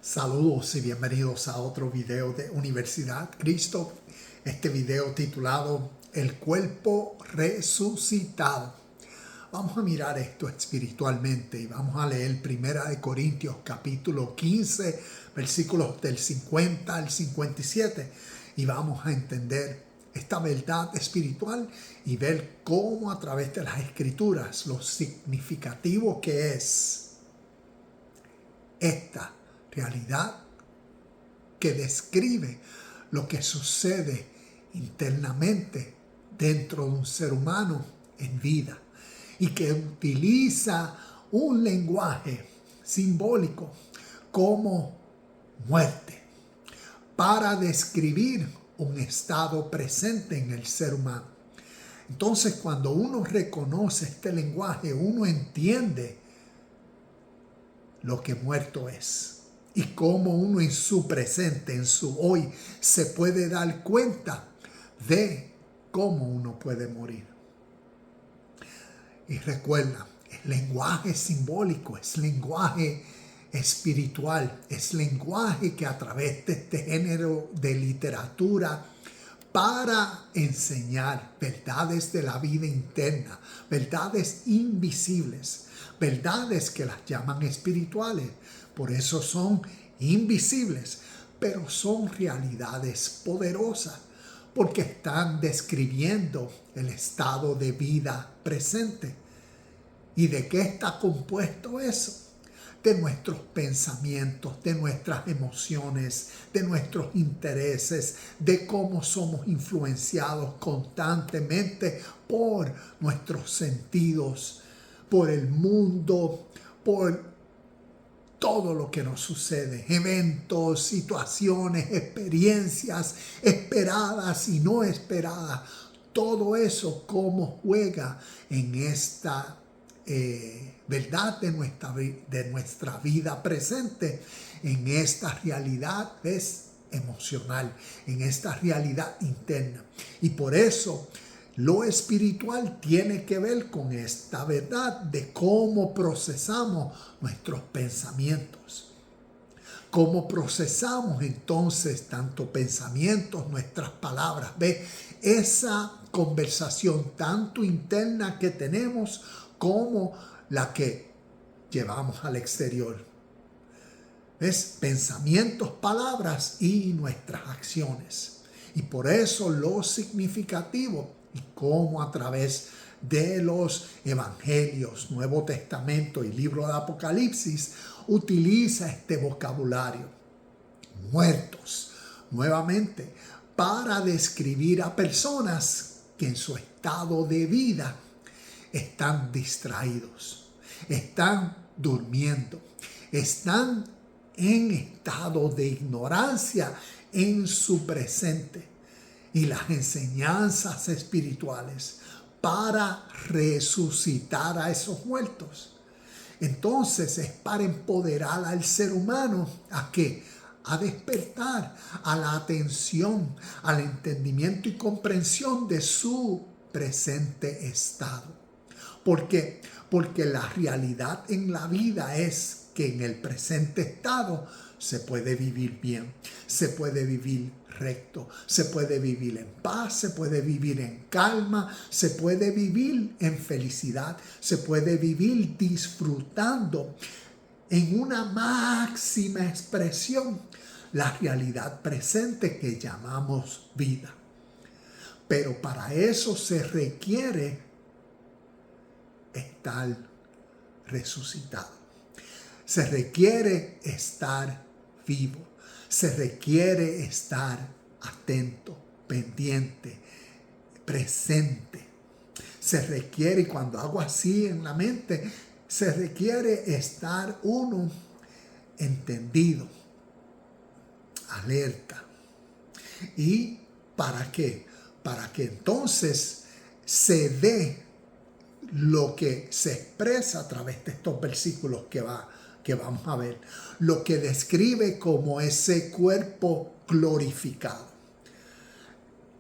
Saludos y bienvenidos a otro video de Universidad Cristo. Este video titulado El cuerpo resucitado. Vamos a mirar esto espiritualmente y vamos a leer 1 Corintios capítulo 15, versículos del 50 al 57 y vamos a entender esta verdad espiritual y ver cómo a través de las escrituras lo significativo que es esta realidad que describe lo que sucede internamente dentro de un ser humano en vida y que utiliza un lenguaje simbólico como muerte para describir un estado presente en el ser humano. Entonces, cuando uno reconoce este lenguaje, uno entiende lo que muerto es y cómo uno en su presente, en su hoy, se puede dar cuenta de cómo uno puede morir. Y recuerda, es lenguaje simbólico, es lenguaje espiritual, es lenguaje que a través de este género de literatura para enseñar verdades de la vida interna, verdades invisibles, verdades que las llaman espirituales. Por eso son invisibles, pero son realidades poderosas, porque están describiendo el estado de vida presente. ¿Y de qué está compuesto eso? De nuestros pensamientos, de nuestras emociones, de nuestros intereses, de cómo somos influenciados constantemente por nuestros sentidos, por el mundo, por todo lo que nos sucede, eventos, situaciones, experiencias esperadas y no esperadas. Todo eso cómo juega en esta verdad de nuestra vida presente, en esta realidad emocional, en esta realidad interna. Y por eso lo espiritual tiene que ver con esta verdad de cómo procesamos nuestros pensamientos. Cómo procesamos entonces tanto pensamientos, nuestras palabras. ¿Ve? Esa conversación tanto interna que tenemos como la que llevamos al exterior. ¿Ves? Pensamientos, palabras y nuestras acciones. Y por eso lo significativo y cómo a través de los evangelios, Nuevo Testamento y libro de Apocalipsis utiliza este vocabulario, muertos, nuevamente, para describir a personas que en su estado de vida están distraídos, están durmiendo, están en estado de ignorancia en su presente. Y las enseñanzas espirituales para resucitar a esos muertos. Entonces es para empoderar al ser humano ¿a qué? A despertar, a la atención, al entendimiento y comprensión de su presente estado. ¿Por qué? Porque la realidad en la vida es que en el presente estado se puede vivir bien, se puede vivir recto, se puede vivir en paz, se puede vivir en calma, se puede vivir en felicidad, se puede vivir disfrutando en una máxima expresión la realidad presente que llamamos vida. Pero para eso se requiere estar resucitado. Se requiere estar vivo. Se requiere estar atento, pendiente, presente. Se requiere, y cuando hago así en la mente, se requiere estar uno entendido, alerta. ¿Y para qué? Para que entonces se dé lo que se expresa a través de estos versículos que vamos a ver, lo que describe como ese cuerpo glorificado.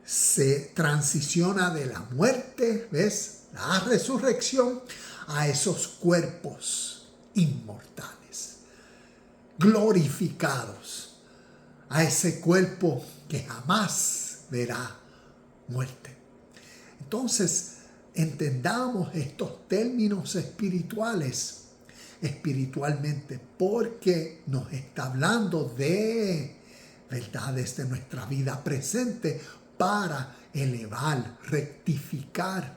Se transiciona de la muerte, ¿ves? La resurrección a esos cuerpos inmortales. glorificados a ese cuerpo que jamás verá muerte. Entonces, entendamos estos términos espiritualmente, porque nos está hablando de verdades de nuestra vida presente para elevar, rectificar,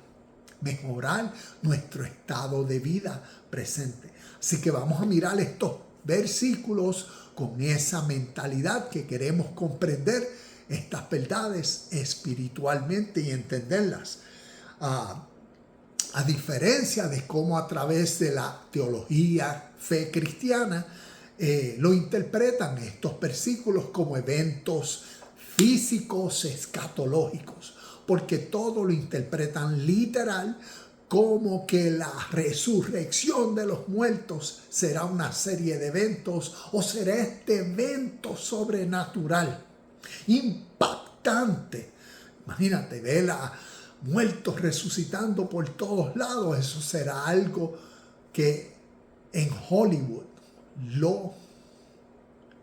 mejorar nuestro estado de vida presente. Así que vamos a mirar estos versículos con esa mentalidad que queremos comprender estas verdades espiritualmente y entenderlas. A diferencia de cómo a través de la teología, fe cristiana, lo interpretan estos versículos como eventos físicos escatológicos, porque todo lo interpretan literal, como que la resurrección de los muertos será una serie de eventos o será este evento sobrenatural, impactante. Imagínate, ver a muertos resucitando por todos lados. Eso será algo que en Hollywood lo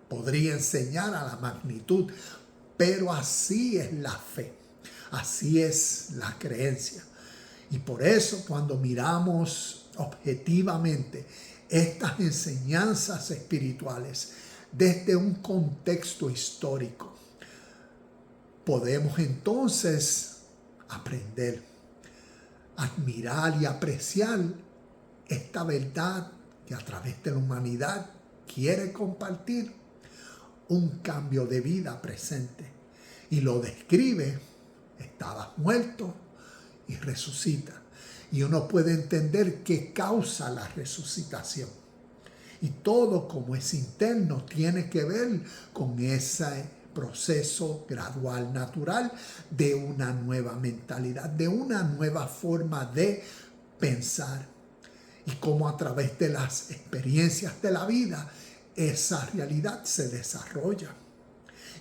podría enseñar a la magnitud, pero así es la fe, así es la creencia. Y por eso, cuando miramos objetivamente estas enseñanzas espirituales desde un contexto histórico, podemos entonces aprender, admirar y apreciar esta verdad que a través de la humanidad quiere compartir un cambio de vida presente. Y lo describe: estabas muerto y resucita. Y uno puede entender qué causa la resucitación. Y todo, como es interno, tiene que ver con ese proceso gradual, natural, de una nueva mentalidad, de una nueva forma de pensar. Y cómo a través de las experiencias de la vida, esa realidad se desarrolla.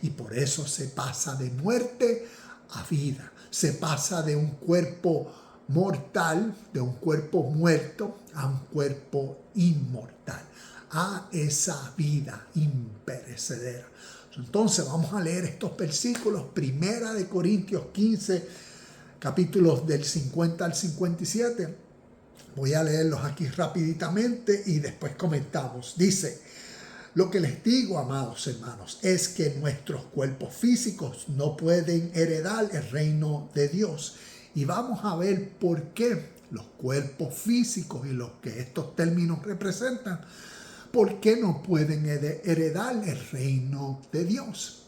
Y por eso se pasa de muerte a vida. Se pasa de un cuerpo mortal, de un cuerpo muerto, a un cuerpo inmortal, a esa vida imperecedera. Entonces vamos a leer estos versículos, 1 Corintios 15, capítulos del 50 al 57. Voy a leerlos aquí rapiditamente y después comentamos. Dice: lo que les digo, amados hermanos, es que nuestros cuerpos físicos no pueden heredar el reino de Dios. Y vamos a ver por qué los cuerpos físicos y lo que estos términos representan, por qué no pueden heredar el reino de Dios.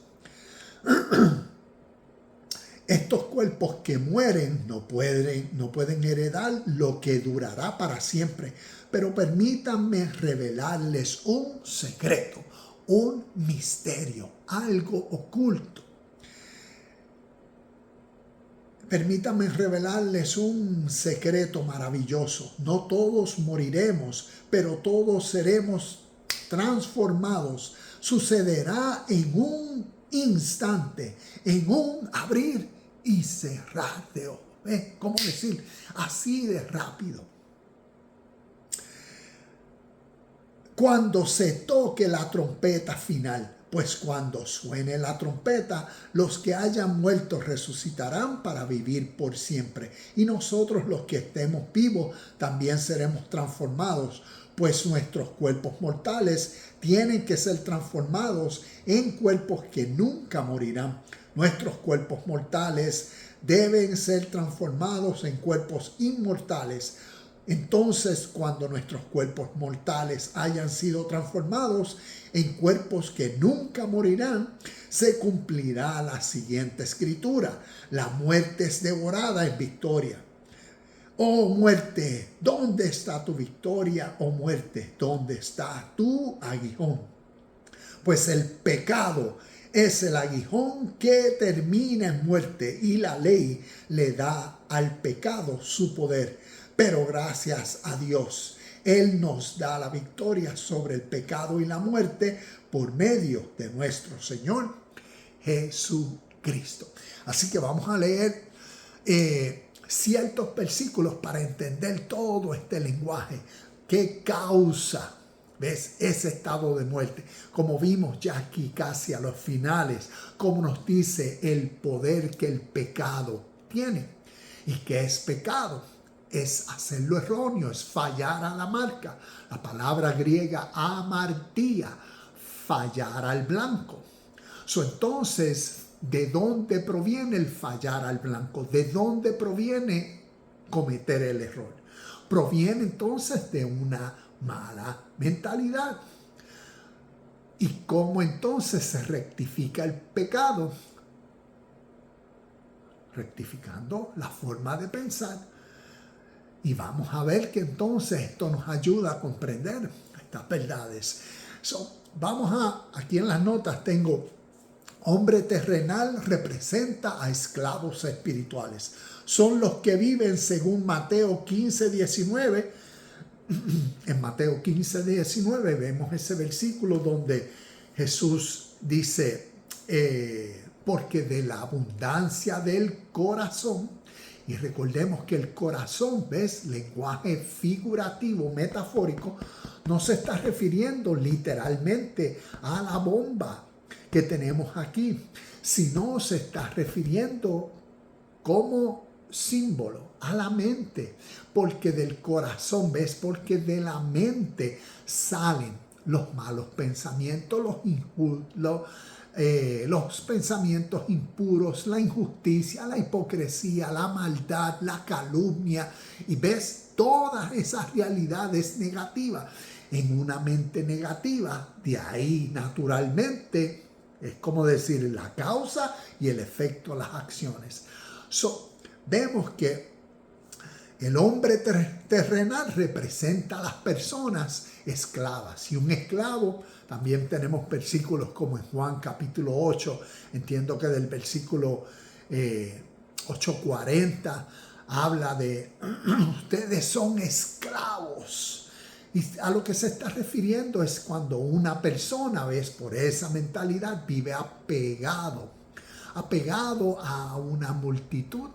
Estos cuerpos que mueren no pueden heredar lo que durará para siempre. Pero permítanme revelarles un secreto, un misterio, algo oculto. Permítanme revelarles un secreto maravilloso. No todos moriremos, pero todos seremos transformados. Sucederá en un instante, en un abrir y cerrar de ojos. ¿Cómo decir? Así de rápido. Cuando se toque la trompeta final, pues cuando suene la trompeta, los que hayan muerto resucitarán para vivir por siempre. Y nosotros, los que estemos vivos, también seremos transformados, pues nuestros cuerpos mortales tienen que ser transformados en cuerpos que nunca morirán. Nuestros cuerpos mortales deben ser transformados en cuerpos inmortales. Entonces, cuando nuestros cuerpos mortales hayan sido transformados en cuerpos que nunca morirán, se cumplirá la siguiente escritura: la muerte es devorada en victoria. Oh muerte, ¿dónde está tu victoria? Oh muerte, ¿dónde está tu aguijón? Pues el pecado es el aguijón que termina en muerte, y la ley le da al pecado su poder. Pero gracias a Dios, Él nos da la victoria sobre el pecado y la muerte por medio de nuestro Señor Jesucristo. Así que vamos a leer ciertos versículos para entender todo este lenguaje. ¿Qué causa ¿Ves? Ese estado de muerte. Como vimos ya aquí casi a los finales, como nos dice el poder que el pecado tiene. ¿Y qué es pecado? Es hacer lo erróneo, es fallar a la marca. La palabra griega amartía, fallar al blanco. Entonces, ¿de dónde proviene el fallar al blanco? ¿De dónde proviene cometer el error? Proviene entonces de una mala mentalidad. ¿Y cómo entonces se rectifica el pecado? Rectificando la forma de pensar. Y vamos a ver que entonces esto nos ayuda a comprender estas verdades. Aquí en las notas tengo: hombre terrenal representa a esclavos espirituales. Son los que viven según Mateo 15, 19. En Mateo 15, 19 vemos ese versículo donde Jesús dice, porque de la abundancia del corazón, y recordemos que el corazón, ¿ves? Lenguaje figurativo, metafórico, no se está refiriendo literalmente a la bomba que tenemos aquí, sino se está refiriendo como símbolo a la mente, porque del corazón, ¿ves? Porque de la mente salen los malos pensamientos, los pensamientos impuros, la injusticia, la hipocresía, la maldad, la calumnia, y ves todas esas realidades negativas en una mente negativa. De ahí naturalmente es como decir la causa y el efecto de las acciones. Vemos que el hombre terrenal representa a las personas esclavas. Y un esclavo, también tenemos versículos como en Juan capítulo 8, entiendo que del versículo 8:40, habla de ustedes son esclavos. Y a lo que se está refiriendo es cuando una persona, ¿ves? Por esa mentalidad vive apegado a una multitud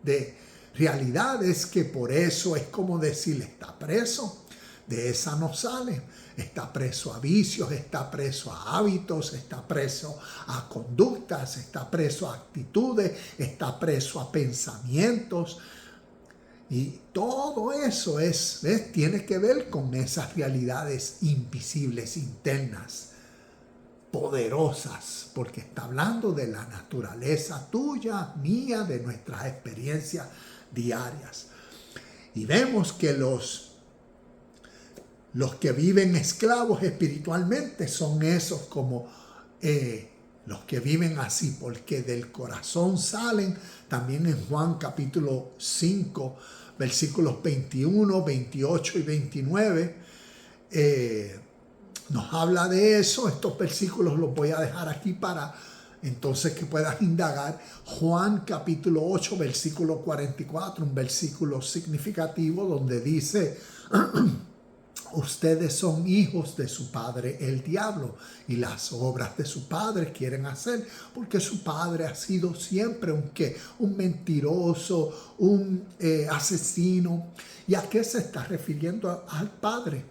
de realidades, que por eso es como decir, está preso, de esa no sale, está preso a vicios, está preso a hábitos, está preso a conductas, está preso a actitudes, está preso a pensamientos, y todo eso tiene que ver con esas realidades invisibles, internas, poderosas, porque está hablando de la naturaleza tuya, mía, de nuestras experiencias diarias. Y vemos que los que viven esclavos espiritualmente son esos como los que viven así, porque del corazón salen. También en Juan capítulo 5, versículos 21, 28 y 29, nos habla de eso. Estos versículos los voy a dejar aquí para entonces que puedas indagar. Juan capítulo 8, versículo 44, un versículo significativo donde dice, ustedes son hijos de su padre el diablo, y las obras de su padre quieren hacer, porque su padre ha sido siempre un mentiroso, un asesino. ¿Y a qué se está refiriendo al padre?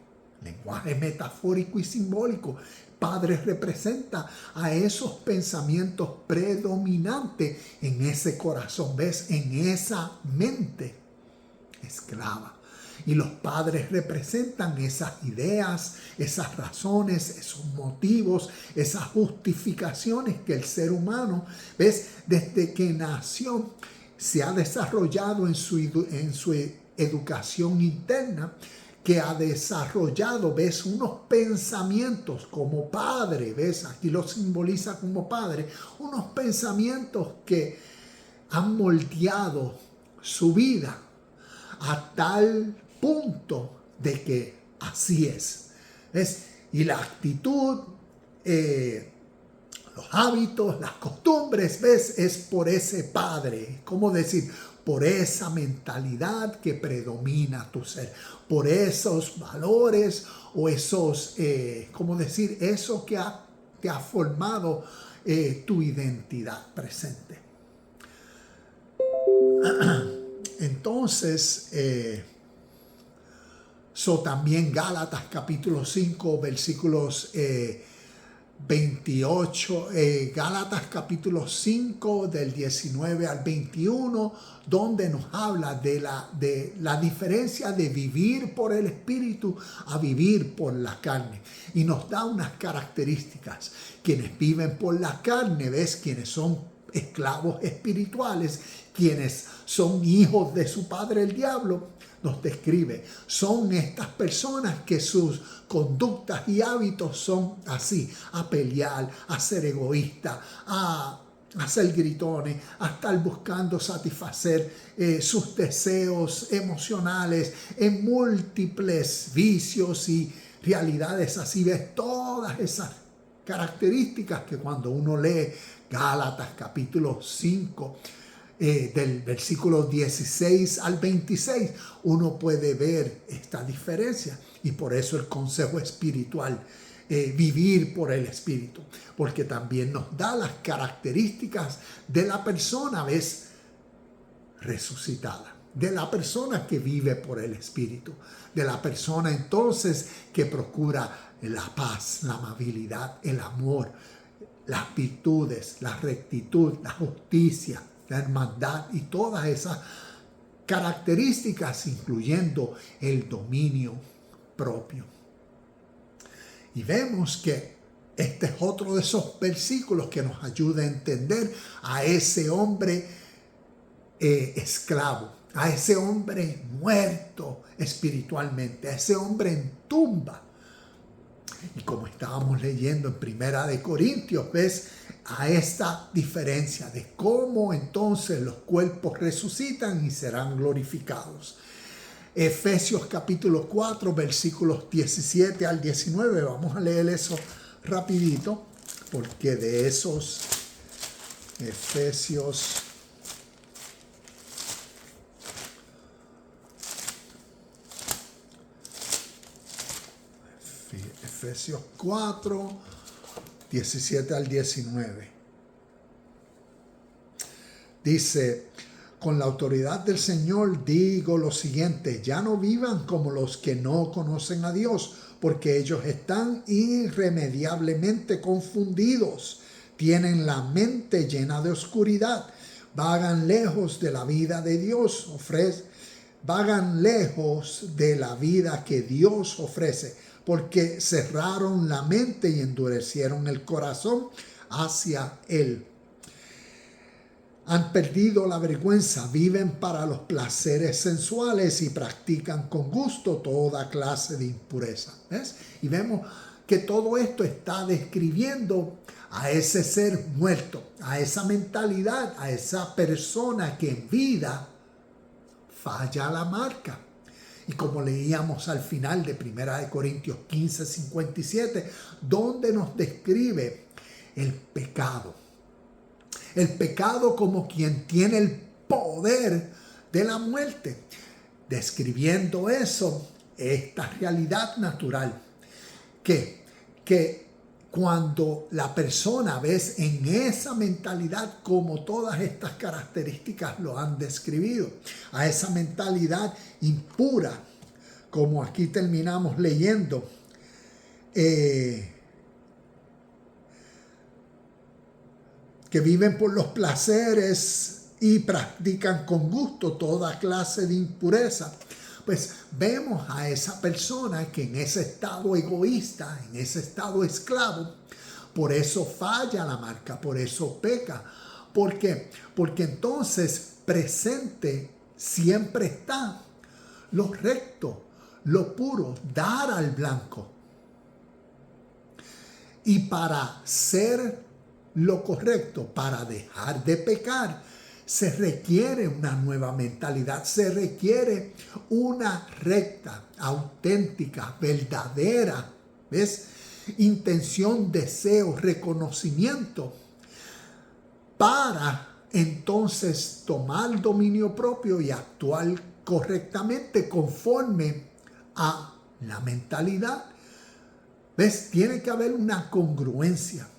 Lenguaje metafórico y simbólico. Padre representa a esos pensamientos predominantes en ese corazón, ¿ves? En esa mente esclava. Y los padres representan esas ideas, esas razones, esos motivos, esas justificaciones que el ser humano, ¿ves? Desde que nació se ha desarrollado en su educación interna, que ha desarrollado, ¿ves? Unos pensamientos como padre, ¿ves? Aquí lo simboliza como padre, unos pensamientos que han moldeado su vida a tal punto de que así es, ¿ves? Y la actitud, los hábitos, las costumbres, ¿ves? Es por ese padre, ¿cómo decir? Por esa mentalidad que predomina tu ser, por esos valores o esos, ¿cómo decir? Eso que te ha formado tu identidad presente. Entonces, También Gálatas capítulo 5 versículos 28, Gálatas capítulo 5 del 19 al 21, donde nos habla de la diferencia de vivir por el Espíritu a vivir por la carne. Y nos da unas características. Quienes viven por la carne, ¿ves? Quienes son esclavos espirituales, quienes son hijos de su padre el diablo, nos describe. Son estas personas que sus conductas y hábitos son así: a pelear, a ser egoísta, a ser gritones, a estar buscando satisfacer sus deseos emocionales en múltiples vicios y realidades así. Ves todas esas características que cuando uno lee Gálatas capítulo 5, del versículo 16 al 26, uno puede ver esta diferencia. Y por eso el consejo espiritual, vivir por el Espíritu, porque también nos da las características de la persona, ¿ves?, resucitada, de la persona que vive por el Espíritu, de la persona entonces que procura la paz, la amabilidad, el amor, las virtudes, la rectitud, la justicia, la hermandad y todas esas características, incluyendo el dominio propio. Y vemos que este es otro de esos versículos que nos ayuda a entender a ese hombre esclavo, a ese hombre muerto espiritualmente, a ese hombre en tumba. Y como estábamos leyendo en Primera de Corintios, ves a esta diferencia de cómo entonces los cuerpos resucitan y serán glorificados. Efesios capítulo 4, versículos 17 al 19. Vamos a leer eso rapidito, porque de esos Efesios Efesios 4, 17 al 19. Dice: con la autoridad del Señor digo lo siguiente: ya no vivan como los que no conocen a Dios, porque ellos están irremediablemente confundidos. Tienen la mente llena de oscuridad. Vagan lejos de la vida de Dios. Vagan lejos de la vida que Dios ofrece, porque cerraron la mente y endurecieron el corazón hacia Él. Han perdido la vergüenza, viven para los placeres sensuales y practican con gusto toda clase de impureza. ¿Ves? Y vemos que todo esto está describiendo a ese ser muerto, a esa mentalidad, a esa persona que en vida falla la marca. Y como leíamos al final de 1 Corintios 15, 57, donde nos describe el pecado. El pecado como quien tiene el poder de la muerte. Describiendo eso, esta realidad natural. Que cuando la persona, ves, en esa mentalidad, como todas estas características lo han describido, a esa mentalidad impura, como aquí terminamos leyendo, que viven por los placeres y practican con gusto toda clase de impureza. Pues vemos a esa persona que en ese estado egoísta, en ese estado esclavo, por eso falla la marca, por eso peca. ¿Por qué? Porque entonces presente siempre está lo recto, lo puro, dar al blanco. Y para ser lo correcto, para dejar de pecar, se requiere una nueva mentalidad, se requiere una recta, auténtica, verdadera, ¿ves?, intención, deseo, reconocimiento, para entonces tomar dominio propio y actuar correctamente conforme a la mentalidad. ¿Ves? Tiene que haber una congruencia.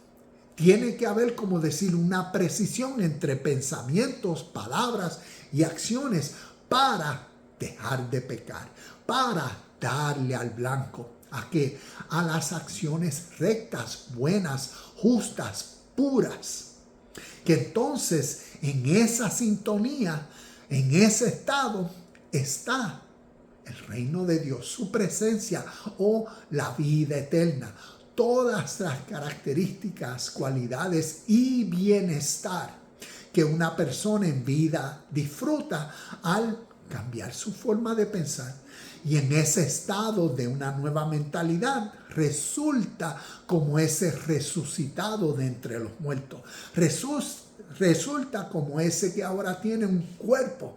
Tiene que haber, como decir, una precisión entre pensamientos, palabras y acciones para dejar de pecar, para darle al blanco. ¿A qué? A las acciones rectas, buenas, justas, puras. Que entonces en esa sintonía, en ese estado, está el reino de Dios, su presencia o la vida eterna. Todas las características, cualidades y bienestar que una persona en vida disfruta al cambiar su forma de pensar. Y en ese estado de una nueva mentalidad resulta como ese resucitado de entre los muertos. Resulta como ese que ahora tiene un cuerpo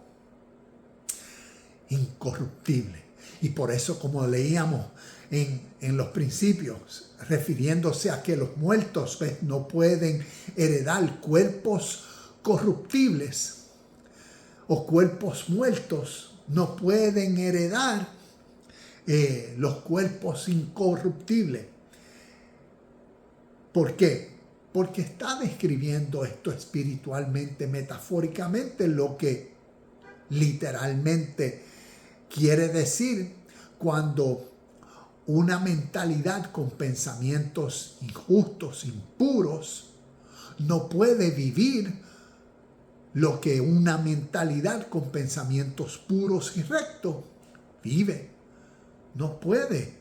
incorruptible. Y por eso, como leíamos en los principios, refiriéndose a que los muertos no pueden heredar cuerpos corruptibles o cuerpos muertos, no pueden heredar los cuerpos incorruptibles. ¿Por qué? Porque está describiendo esto espiritualmente, metafóricamente, lo que literalmente quiere decir cuando una mentalidad con pensamientos injustos, impuros, no puede vivir lo que una mentalidad con pensamientos puros y rectos vive. No puede.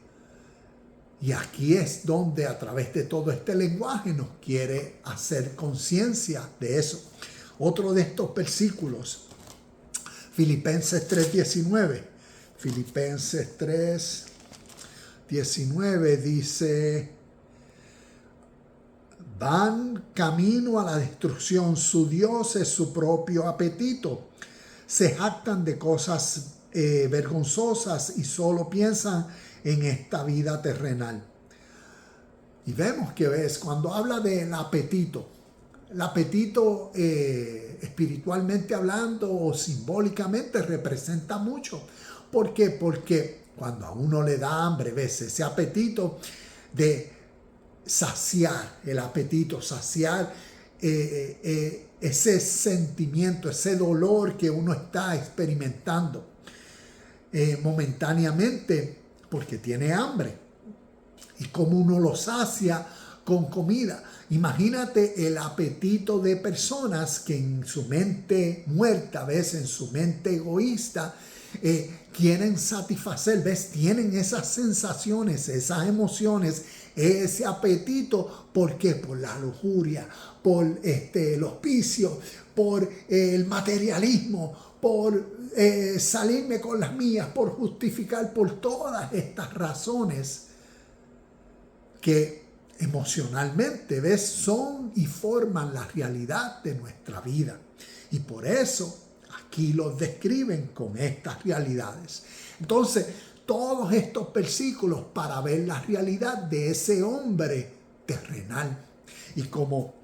Y aquí es donde a través de todo este lenguaje nos quiere hacer conciencia de eso. Otro de estos versículos, Filipenses 3:19. Filipenses 3:19 dice: van camino a la destrucción, su Dios es su propio apetito. Se jactan de cosas vergonzosas y solo piensan en esta vida terrenal. Y vemos que cuando habla del apetito, el apetito espiritualmente hablando o simbólicamente representa mucho. ¿Por qué? Porque cuando a uno le da hambre, ese apetito de saciar, el apetito, saciar ese sentimiento, ese dolor que uno está experimentando momentáneamente porque tiene hambre. Y como uno lo sacia con comida. Imagínate el apetito de personas que en su mente muerta, en su mente egoísta, quieren satisfacer, tienen esas sensaciones, esas emociones, ese apetito. ¿Por qué? Por la lujuria, por los vicios, por el materialismo, por salirme con las mías, por justificar, por todas estas razones que emocionalmente, son y forman la realidad de nuestra vida. Y por eso aquí los describen con estas realidades. Entonces, todos estos versículos para ver la realidad de ese hombre terrenal. Y como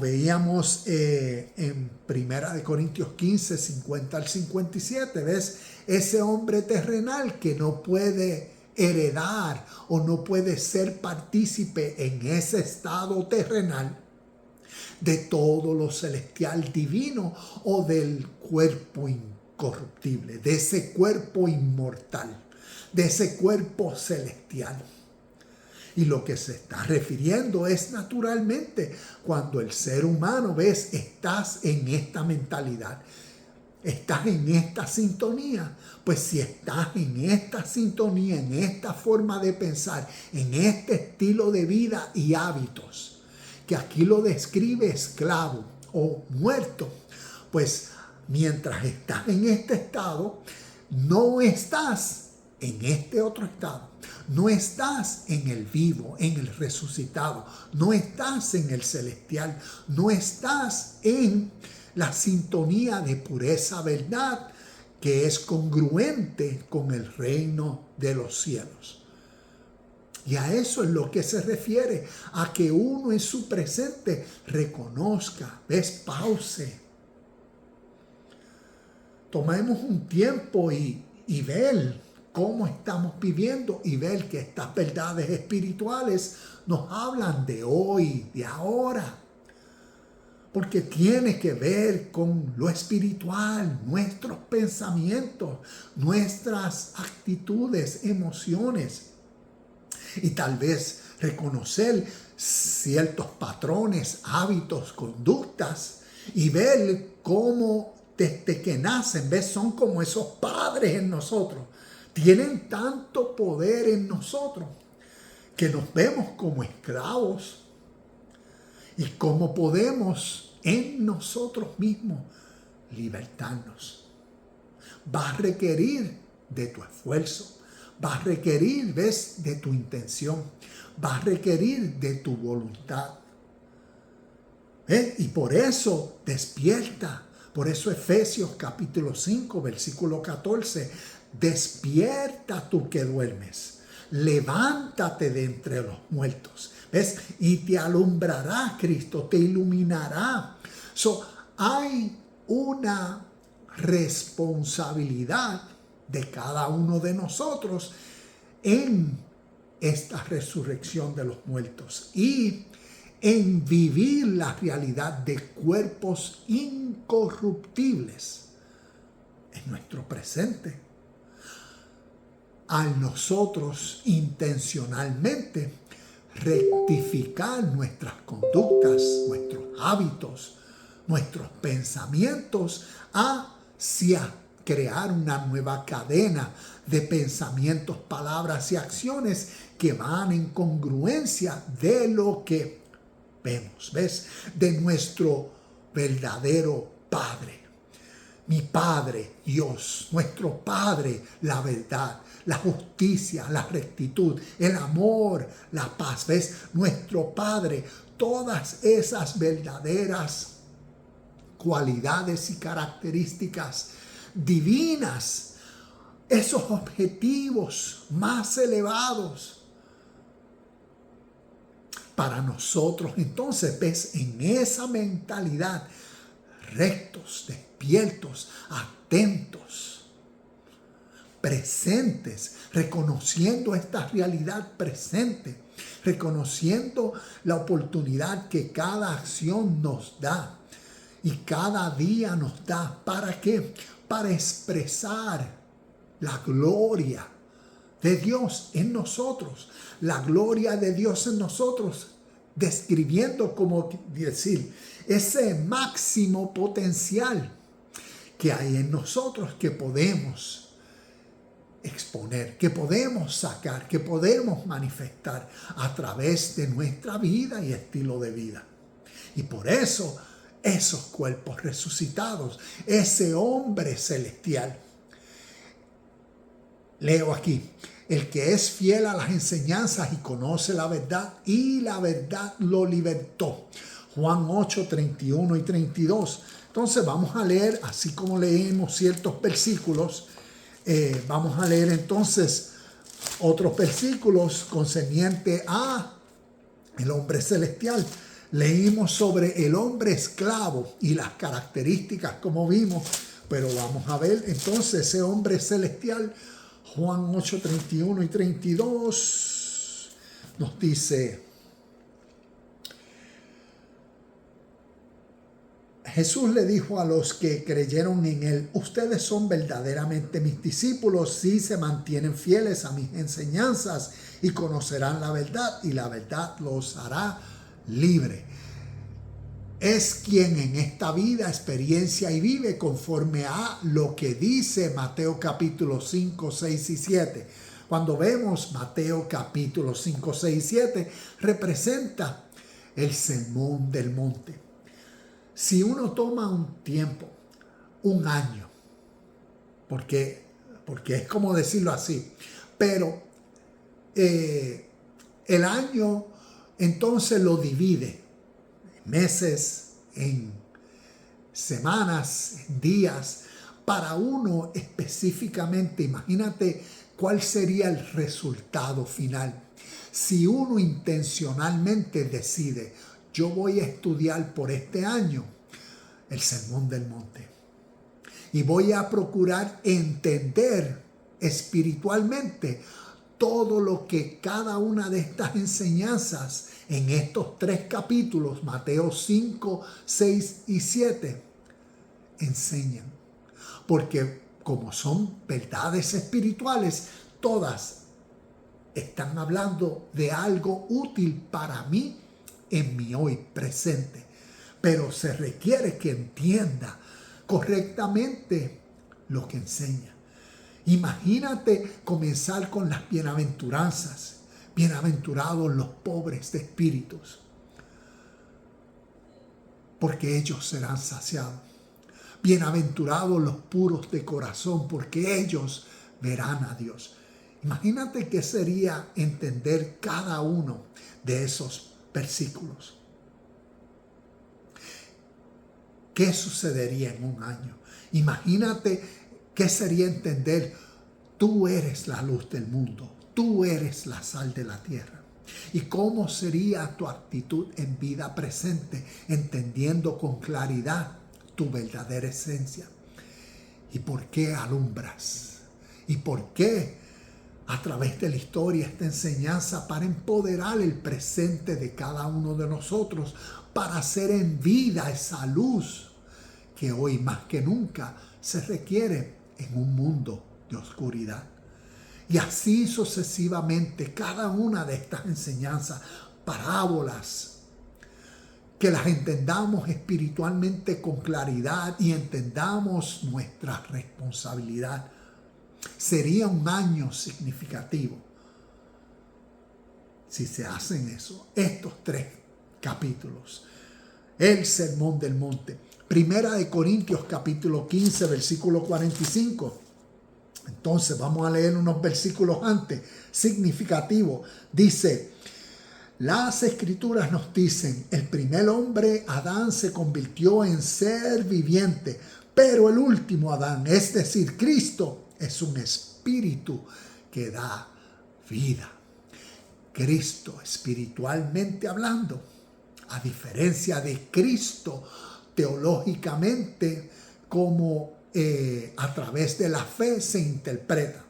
veíamos en 1 Corintios 15, 50 al 57, ese hombre terrenal que no puede heredar o no puede ser partícipe en ese estado terrenal de todo lo celestial divino o del cuerpo incorruptible, de ese cuerpo inmortal, de ese cuerpo celestial. Y lo que se está refiriendo es naturalmente cuando el ser humano, estás en esta mentalidad, estás en esta sintonía. Pues si estás en esta sintonía, en esta forma de pensar, en este estilo de vida y hábitos, que aquí lo describe esclavo o muerto, pues mientras estás en este estado, no estás en este otro estado. No estás en el vivo, en el resucitado. No estás en el celestial. No estás en la sintonía de pureza, verdad, que es congruente con el reino de los cielos. Y a eso es lo que se refiere, a que uno en su presente reconozca, pause. Tomemos un tiempo y ver cómo estamos viviendo y ver que estas verdades espirituales nos hablan de hoy, de ahora. porque tiene que ver con lo espiritual, nuestros pensamientos, nuestras actitudes, emociones. Y tal vez reconocer ciertos patrones, hábitos, conductas y ver cómo desde que nacen, ¿ves? Son como esos padres en nosotros. Tienen tanto poder en nosotros que nos vemos como esclavos y cómo podemos en nosotros mismos libertarnos. Va a requerir de tu esfuerzo, va a requerir, ¿ves?, de tu intención, va a requerir de tu voluntad. Y por eso despierta. Por eso Efesios capítulo 5, versículo 14, despierta tú que duermes, levántate de entre los muertos, ¿ves? Y te alumbrará Cristo, te iluminará. Hay una responsabilidad de cada uno de nosotros en esta resurrección de los muertos y en vivir la realidad de cuerpos incorruptibles en nuestro presente. Al nosotros intencionalmente rectificar nuestras conductas, nuestros hábitos, nuestros pensamientos hacia crear una nueva cadena de pensamientos, palabras y acciones que van en congruencia de lo que vemos, ¿ves? De nuestro verdadero Padre. Mi Padre, Dios, nuestro Padre, la verdad, la justicia, la rectitud, el amor, la paz, ¿ves? Nuestro Padre, todas esas verdaderas cualidades y características divinas, esos objetivos más elevados para nosotros. Entonces, ves, en esa mentalidad, rectos, despiertos, atentos, presentes, reconociendo esta realidad presente, reconociendo la oportunidad que cada acción nos da y cada día nos da. ¿Para qué? Para expresar la gloria de Dios en nosotros, la gloria de Dios en nosotros, describiendo, como decir, ese máximo potencial que hay en nosotros, que podemos exponer, que podemos sacar, que podemos manifestar a través de nuestra vida y estilo de vida. Y por eso, esos cuerpos resucitados, ese hombre celestial. Leo aquí: el que es fiel a las enseñanzas y conoce la verdad, y la verdad lo libertó. Juan 8, 31 y 32. Entonces vamos a leer, así como leemos ciertos versículos, vamos a leer entonces otros versículos concernientes a el hombre celestial. Leímos sobre el hombre esclavo y las características como vimos, pero vamos a ver entonces ese hombre celestial. Juan 8, 31 y 32 nos dice: Jesús le dijo a los que creyeron en él: ustedes son verdaderamente mis discípulos si se mantienen fieles a mis enseñanzas, y conocerán la verdad, y la verdad los hará libre. Es quien en esta vida experiencia y vive conforme a lo que dice Mateo capítulo 5, 6 y 7. Cuando vemos Mateo capítulo 5, 6 y 7, representa el sermón del monte. Si uno toma un tiempo, un año, porque es como decirlo así, pero el año entonces lo divide en meses, en semanas, en días, para uno específicamente. Imagínate cuál sería el resultado final. Si uno intencionalmente decide: yo voy a estudiar por este año el Sermón del Monte y voy a procurar entender espiritualmente todo lo que cada una de estas enseñanzas en estos 3 capítulos, Mateo 5, 6 y 7, enseñan. Porque como son verdades espirituales, todas están hablando de algo útil para mí en mi hoy presente. Pero se requiere que entienda correctamente lo que enseña. Imagínate comenzar con las bienaventuranzas. Bienaventurados los pobres de espíritus, porque ellos serán saciados. Bienaventurados los puros de corazón, porque ellos verán a Dios. Imagínate qué sería entender cada uno de esos versículos. ¿Qué sucedería en un año? Imagínate qué sería entender: tú eres la luz del mundo, tú eres la sal de la tierra. ¿Y cómo sería tu actitud en vida presente, entendiendo con claridad tu verdadera esencia? ¿Y por qué alumbras? ¿Y por qué a través de la historia esta enseñanza para empoderar el presente de cada uno de nosotros, para hacer en vida esa luz que hoy más que nunca se requiere en un mundo de oscuridad? Y así sucesivamente, cada una de estas enseñanzas, parábolas, que las entendamos espiritualmente con claridad y entendamos nuestra responsabilidad. Sería un año significativo si se hacen eso, estos 3 capítulos. El Sermón del Monte. Primera de Corintios capítulo 15, versículo 45. Entonces vamos a leer unos versículos antes, significativos. Dice: las escrituras nos dicen, el primer hombre, Adán, se convirtió en ser viviente, pero el último Adán, es decir, Cristo, es un espíritu que da vida. Cristo, espiritualmente hablando, a diferencia de Cristo, teológicamente, como a través de la fe se interpreta.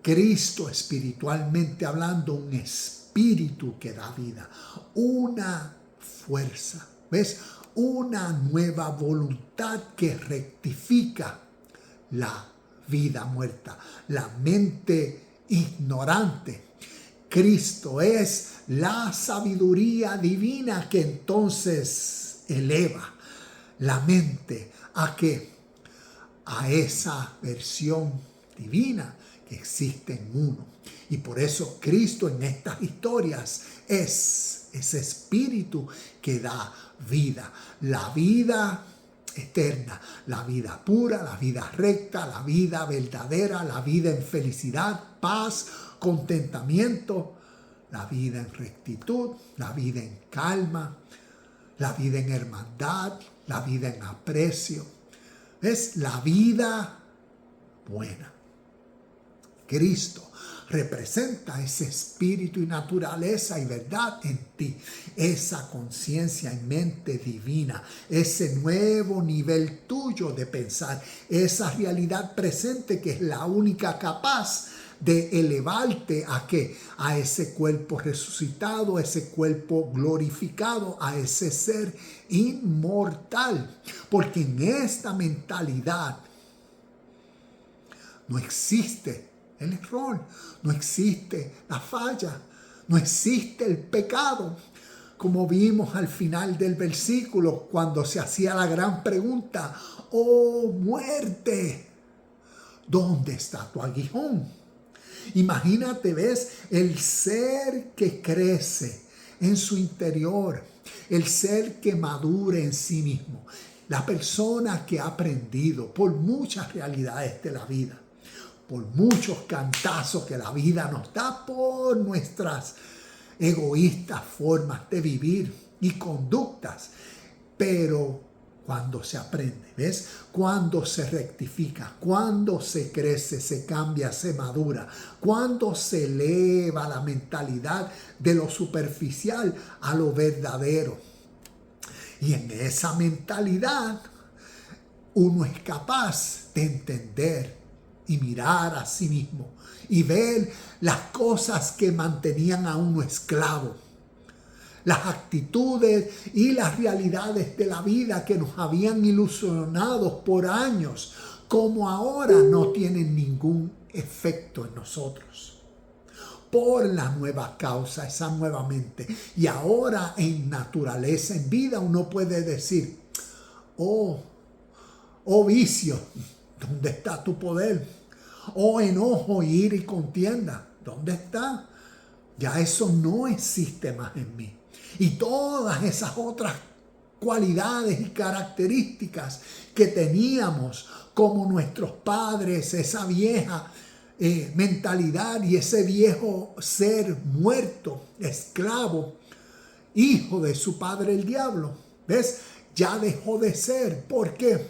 Cristo, espiritualmente hablando, un espíritu que da vida, una fuerza, ¿ves? Una nueva voluntad que rectifica la vida muerta, la mente ignorante. Cristo es la sabiduría divina que entonces eleva la mente a esa versión divina que existe en uno. Y por eso Cristo en estas historias es ese espíritu que da vida, la vida eterna, la vida pura, la vida recta, la vida verdadera, la vida en felicidad, paz, contentamiento, la vida en rectitud, la vida en calma, la vida en hermandad, la vida en aprecio. Es la vida buena. Cristo representa ese espíritu y naturaleza y verdad en ti, esa conciencia y mente divina, ese nuevo nivel tuyo de pensar, esa realidad presente que es la única capaz de elevarte a ese cuerpo resucitado, ese cuerpo glorificado, a ese ser inmortal. Porque en esta mentalidad no existe el error, no existe la falla, no existe el pecado. Como vimos al final del versículo, cuando se hacía la gran pregunta: ¡oh muerte! ¿Dónde está tu aguijón? Imagínate, ¿ves? El ser que crece en su interior, el ser que madura en sí mismo, la persona que ha aprendido por muchas realidades de la vida, por muchos cantazos que la vida nos da, por nuestras egoístas formas de vivir y conductas, pero cuando se aprende, ¿ves? Cuando se rectifica, cuando se crece, se cambia, se madura, cuando se eleva la mentalidad de lo superficial a lo verdadero. Y en esa mentalidad uno es capaz de entender y mirar a sí mismo y ver las cosas que mantenían a uno esclavo, las actitudes y las realidades de la vida que nos habían ilusionado por años, como ahora no tienen ningún efecto en nosotros. Por la nueva causa, esa nueva mente. Y ahora en naturaleza, en vida, uno puede decir, oh vicio, ¿dónde está tu poder? Oh enojo, ira y contienda, ¿dónde está? Ya eso no existe más en mí. Y todas esas otras cualidades y características que teníamos como nuestros padres, esa vieja mentalidad y ese viejo ser muerto, esclavo, hijo de su padre el diablo, ¿ves? Ya dejó de ser. ¿Por qué?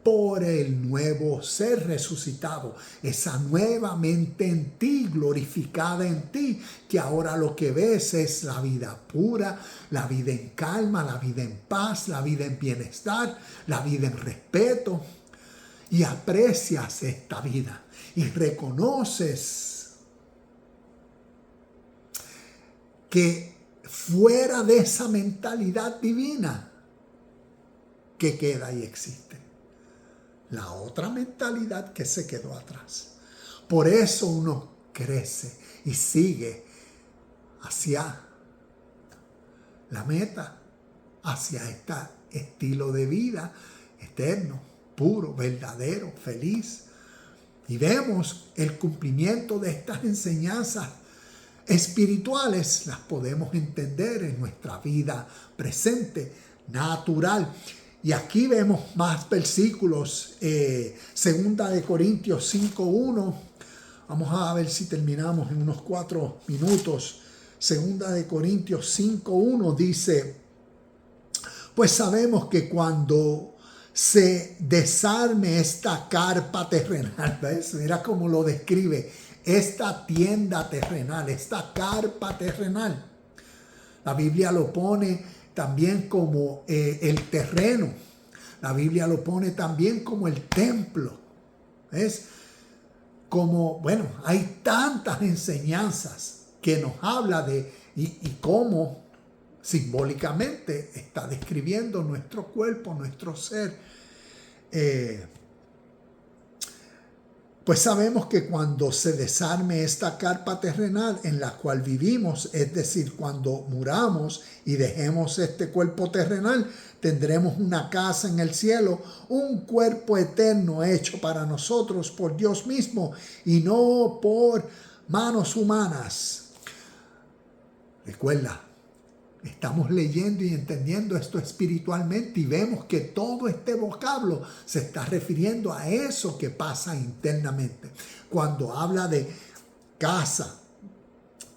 Por el nuevo ser resucitado, esa nueva mente en ti, glorificada en ti, que ahora lo que ves es la vida pura, la vida en calma, la vida en paz, la vida en bienestar, la vida en respeto, y aprecias esta vida y reconoces que fuera de esa mentalidad divina, que queda y existe la otra mentalidad que se quedó atrás. Por eso uno crece y sigue hacia la meta, hacia este estilo de vida eterno, puro, verdadero, feliz. Y vemos el cumplimiento de estas enseñanzas espirituales, las podemos entender en nuestra vida presente, natural. Y aquí vemos más versículos, 2 Corintios 5:1. Vamos a ver si terminamos en unos 4 minutos. 2 Corintios 5:1 dice, pues sabemos que cuando se desarme esta carpa terrenal, ¿ves? Mira cómo lo describe, esta tienda terrenal, esta carpa terrenal. La Biblia lo pone también como el terreno. La Biblia lo pone también como el templo. ¿Ves? Como, bueno, hay tantas enseñanzas que nos habla de y cómo simbólicamente está describiendo nuestro cuerpo, nuestro ser. Pues sabemos que cuando se desarme esta carpa terrenal en la cual vivimos, es decir, cuando muramos y dejemos este cuerpo terrenal, tendremos una casa en el cielo, un cuerpo eterno hecho para nosotros por Dios mismo y no por manos humanas. Recuerda, estamos leyendo y entendiendo esto espiritualmente y vemos que todo este vocablo se está refiriendo a eso que pasa internamente. Cuando habla de casa,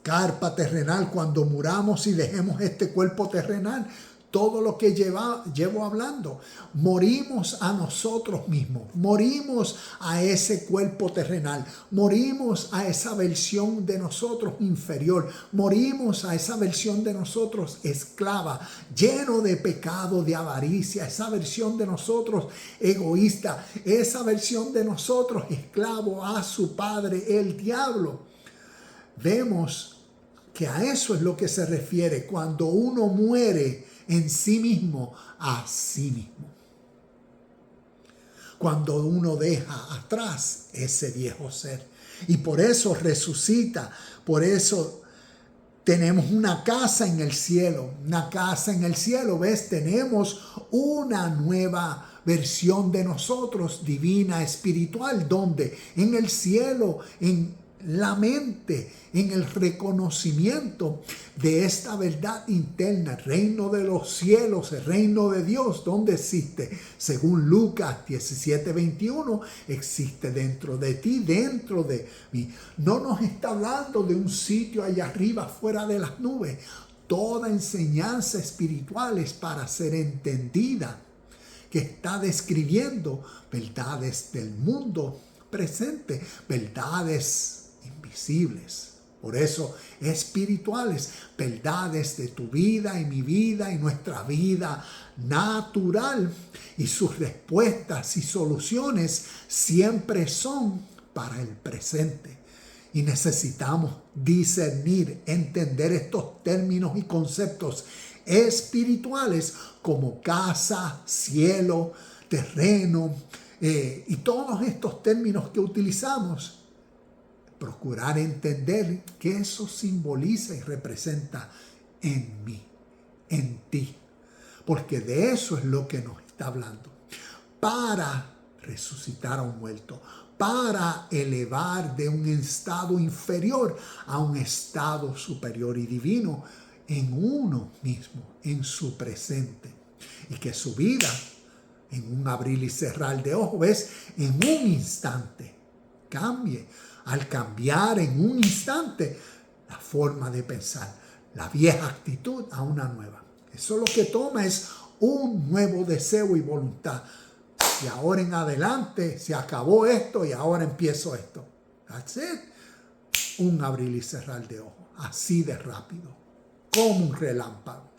carpa terrenal, cuando muramos y dejemos este cuerpo terrenal, todo lo que llevo hablando, morimos a nosotros mismos, morimos a ese cuerpo terrenal, morimos a esa versión de nosotros inferior, morimos a esa versión de nosotros esclava, lleno de pecado, de avaricia, esa versión de nosotros egoísta, esa versión de nosotros esclavo a su padre, el diablo. Vemos que a eso es lo que se refiere cuando uno muere en sí mismo, a sí mismo. Cuando uno deja atrás ese viejo ser. Y por eso resucita, por eso tenemos una casa en el cielo. Una casa en el cielo, ¿ves? Tenemos una nueva versión de nosotros, divina, espiritual, donde en el cielo, en la mente, en el reconocimiento de esta verdad interna, el reino de los cielos, el reino de Dios, ¿dónde existe? Según Lucas 17:21, existe dentro de ti, dentro de mí. No nos está hablando de un sitio allá arriba, fuera de las nubes. Toda enseñanza espiritual es para ser entendida, que está describiendo verdades del mundo presente, verdades invisibles, por eso espirituales, verdades de tu vida y mi vida y nuestra vida natural, y sus respuestas y soluciones siempre son para el presente. Y necesitamos discernir, entender estos términos y conceptos espirituales como casa, cielo, terreno, y todos estos términos que utilizamos. Procurar entender qué eso simboliza y representa en mí, en ti. Porque de eso es lo que nos está hablando. Para resucitar a un muerto, para elevar de un estado inferior a un estado superior y divino en uno mismo, en su presente. Y que su vida, en un abrir y cerrar de ojos, en un instante, cambie. Al cambiar en un instante la forma de pensar, la vieja actitud a una nueva. Eso lo que toma es un nuevo deseo y voluntad. Y ahora en adelante se acabó esto y ahora empiezo esto. That's it. Un abrir y cerrar de ojos. Así de rápido. Como un relámpago.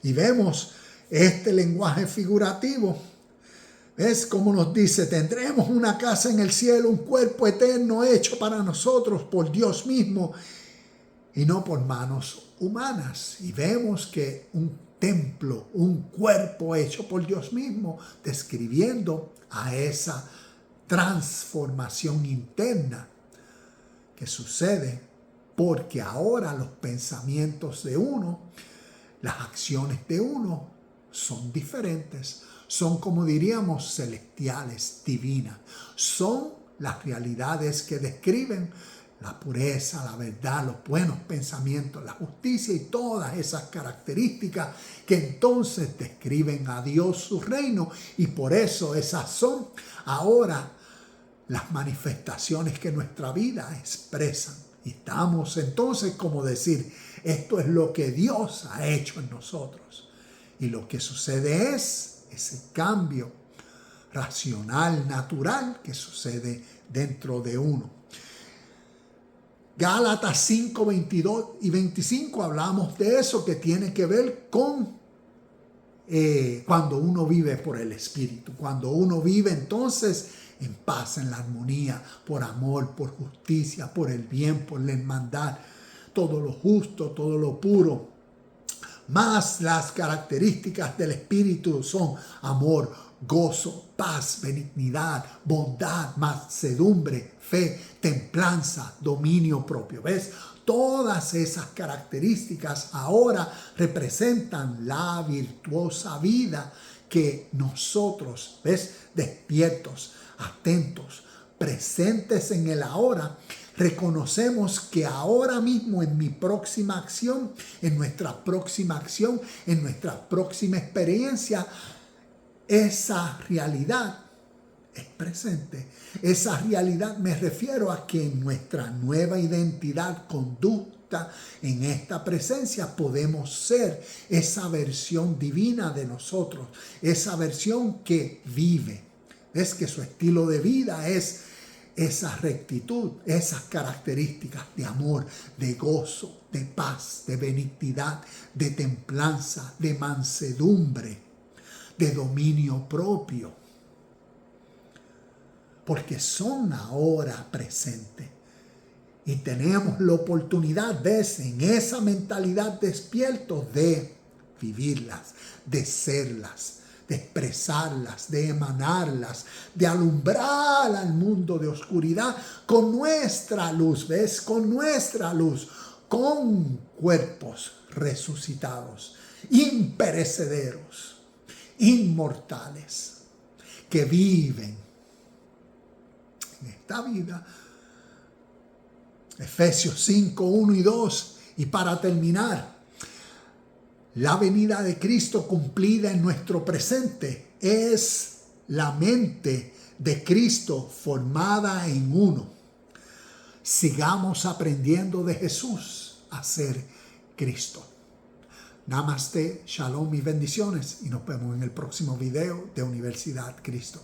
Y vemos este lenguaje figurativo. ¿Ves cómo nos dice? Tendremos una casa en el cielo, un cuerpo eterno hecho para nosotros por Dios mismo y no por manos humanas. Y vemos que un templo, un cuerpo hecho por Dios mismo, describiendo a esa transformación interna que sucede porque ahora los pensamientos de uno, las acciones de uno son diferentes. Son, como diríamos, celestiales, divinas. Son las realidades que describen la pureza, la verdad, los buenos pensamientos, la justicia y todas esas características que entonces describen a Dios, su reino, y por eso esas son ahora las manifestaciones que nuestra vida expresan. Y estamos entonces como decir, esto es lo que Dios ha hecho en nosotros. Y lo que sucede es ese cambio racional, natural que sucede dentro de uno. Gálatas 5, 22 y 25 hablamos de eso que tiene que ver con cuando uno vive por el Espíritu. Cuando uno vive entonces en paz, en la armonía, por amor, por justicia, por el bien, por la hermandad, todo lo justo, todo lo puro. Más las características del Espíritu son amor, gozo, paz, benignidad, bondad, mansedumbre, fe, templanza, dominio propio. ¿Ves? Todas esas características ahora representan la virtuosa vida que nosotros, ¿ves? Despiertos, atentos, presentes en el ahora, reconocemos que ahora mismo en mi próxima acción, en nuestra próxima acción, en nuestra próxima experiencia, esa realidad es presente. Esa realidad me refiero a que en nuestra nueva identidad, conducta, en esta presencia podemos ser esa versión divina de nosotros, esa versión que vive. Es que su estilo de vida es esa rectitud, esas características de amor, de gozo, de paz, de benignidad, de templanza, de mansedumbre, de dominio propio. Porque son ahora presentes. Y tenemos la oportunidad, ¿ves? En esa mentalidad despiertos de vivirlas, de serlas, de expresarlas, de emanarlas, de alumbrar al mundo de oscuridad con nuestra luz, ¿ves? Con nuestra luz, con cuerpos resucitados, imperecederos, inmortales, que viven en esta vida. Efesios 5, 1 y 2. Y para terminar, la venida de Cristo cumplida en nuestro presente es la mente de Cristo formada en uno. Sigamos aprendiendo de Jesús a ser Cristo. Namaste, shalom y bendiciones. Y nos vemos en el próximo video de Universidad Cristo.